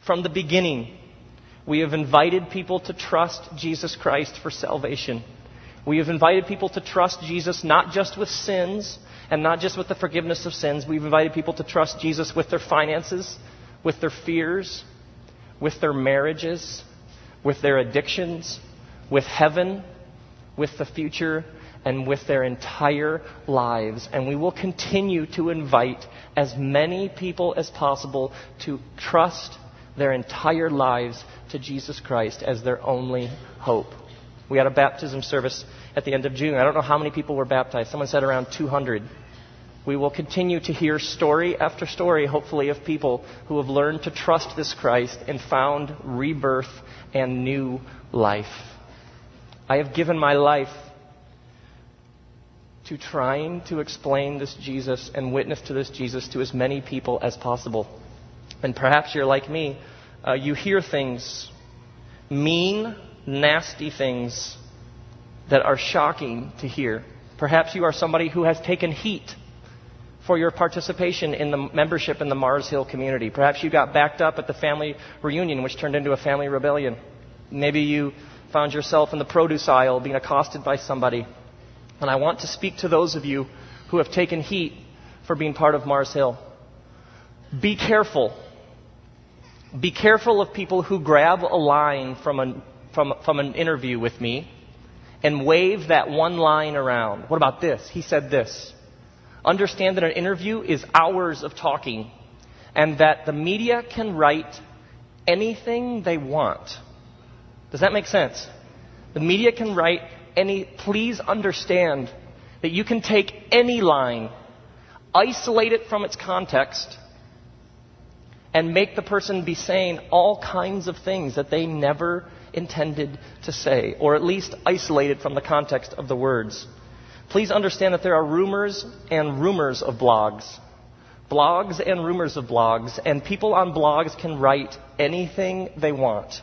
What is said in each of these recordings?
From the beginning, we have invited people to trust Jesus Christ for salvation. We have invited people to trust Jesus not just with sins and not just with the forgiveness of sins. We've invited people to trust Jesus with their finances, with their fears, with their marriages, with their addictions, with heaven, with the future, and with their entire lives. And we will continue to invite as many people as possible to trust their entire lives to Jesus Christ as their only hope. We had a baptism service at the end of June. I don't know how many people were baptized. Someone said around 200. We will continue to hear story after story, hopefully, of people who have learned to trust this Christ and found rebirth and new life. I have given my life to trying to explain this Jesus and witness to this Jesus to as many people as possible. And perhaps you're like me. You hear things, mean, nasty things that are shocking to hear. Perhaps you are somebody who has taken heat for your participation in the membership in the Mars Hill community. Perhaps you got backed up at the family reunion, which turned into a family rebellion. Maybe you found yourself in the produce aisle being accosted by somebody. And I want to speak to those of you who have taken heat for being part of Mars Hill. Be careful. Be careful of people who grab a line from an interview with me and wave that one line around. What about this? He said this. Understand that an interview is hours of talking, and that the media can write anything they want. Does that make sense? The media can write please understand that you can take any line, isolate it from its context, and make the person be saying all kinds of things that they never intended to say, or at least isolated from the context of the words. Please understand that there are rumors and rumors of blogs. Blogs and rumors of blogs. And people on blogs can write anything they want.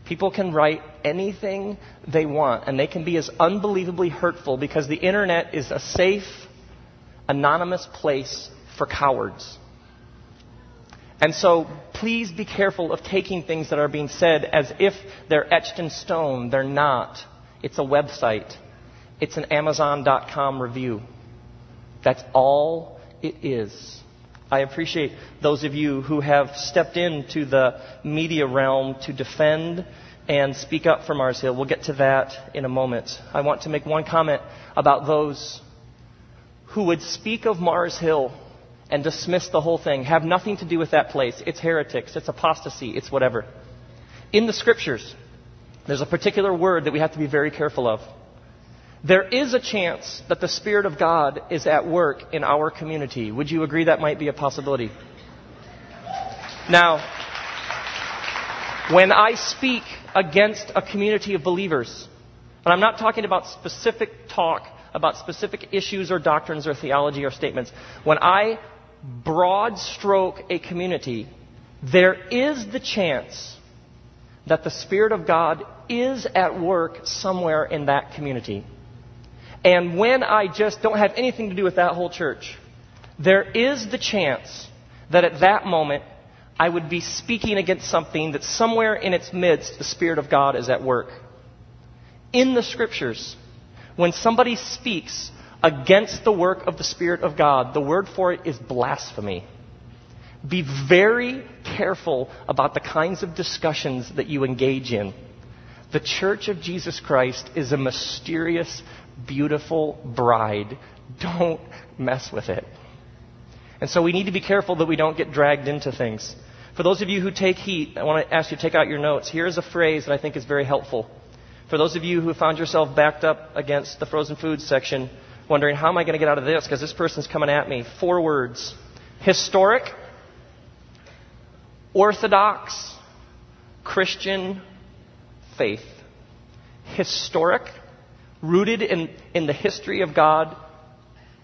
People can write anything they want. And they can be as unbelievably hurtful because the internet is a safe, anonymous place for cowards. And so please be careful of taking things that are being said as if they're etched in stone. They're not. It's a website. It's an Amazon.com review. That's all it is. I appreciate those of you who have stepped into the media realm to defend and speak up for Mars Hill. We'll get to that in a moment. I want to make one comment about those who would speak of Mars Hill and dismiss the whole thing. Have nothing to do with that place. It's heretics. It's apostasy. It's whatever. In the Scriptures, there's a particular word that we have to be very careful of. There is a chance that the Spirit of God is at work in our community. Would you agree that might be a possibility? Now, when I speak against a community of believers, and I'm not talking about specific talk about specific issues or doctrines or theology or statements, when I broad stroke a community, there is the chance that the Spirit of God is at work somewhere in that community. And when I just don't have anything to do with that whole church, there is the chance that at that moment I would be speaking against something that somewhere in its midst the Spirit of God is at work. In the Scriptures, when somebody speaks against the work of the Spirit of God, the word for it is blasphemy. Be very careful about the kinds of discussions that you engage in. The Church of Jesus Christ is a mysterious, beautiful bride. Don't mess with it. And so we need to be careful that we don't get dragged into things. For those of you who take heat, I want to ask you to take out your notes. Here's a phrase that I think is very helpful. For those of you who found yourself backed up against the frozen foods section, wondering, how am I going to get out of this? Because this person's coming at me. 4 words. Historic, Orthodox, Christian, faith. Historic, rooted in the history of God,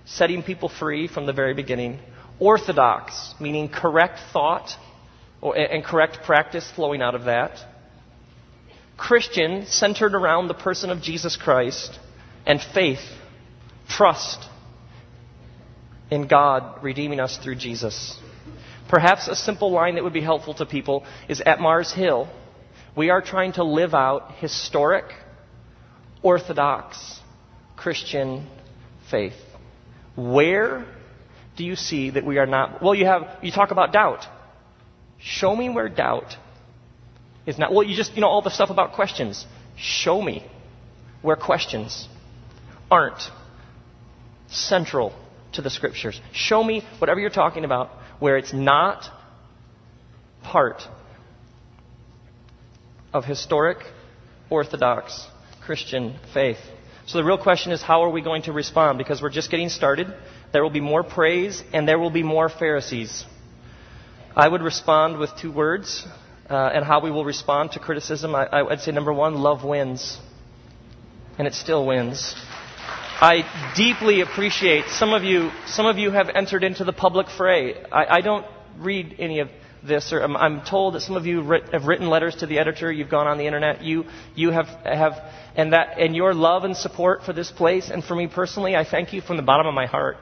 setting people free from the very beginning. Orthodox, meaning correct thought and correct practice flowing out of that. Christian, centered around the person of Jesus Christ. And faith, trust in God redeeming us through Jesus. Perhaps a simple line that would be helpful to people is at Mars Hill, we are trying to live out historic, Orthodox Christian faith. Where do you see that we are not? Well, you talk about doubt. Show me where doubt is not. Well, all the stuff about questions. Show me where questions aren't central to the Scriptures. Show me whatever you're talking about where it's not part of historic, Orthodox Christian faith. So the real question is, how are we going to respond? Because we're just getting started. There will be more praise and there will be more Pharisees. I would respond with 2 words, and how we will respond to criticism. I'd say, number 1, love wins. And it still wins. I deeply appreciate some of you have entered into the public fray. I don't read any of this, or I'm told that some of you have written letters to the editor. You've gone on the internet. You have and your love and support for this place and for me personally, I thank you from the bottom of my heart.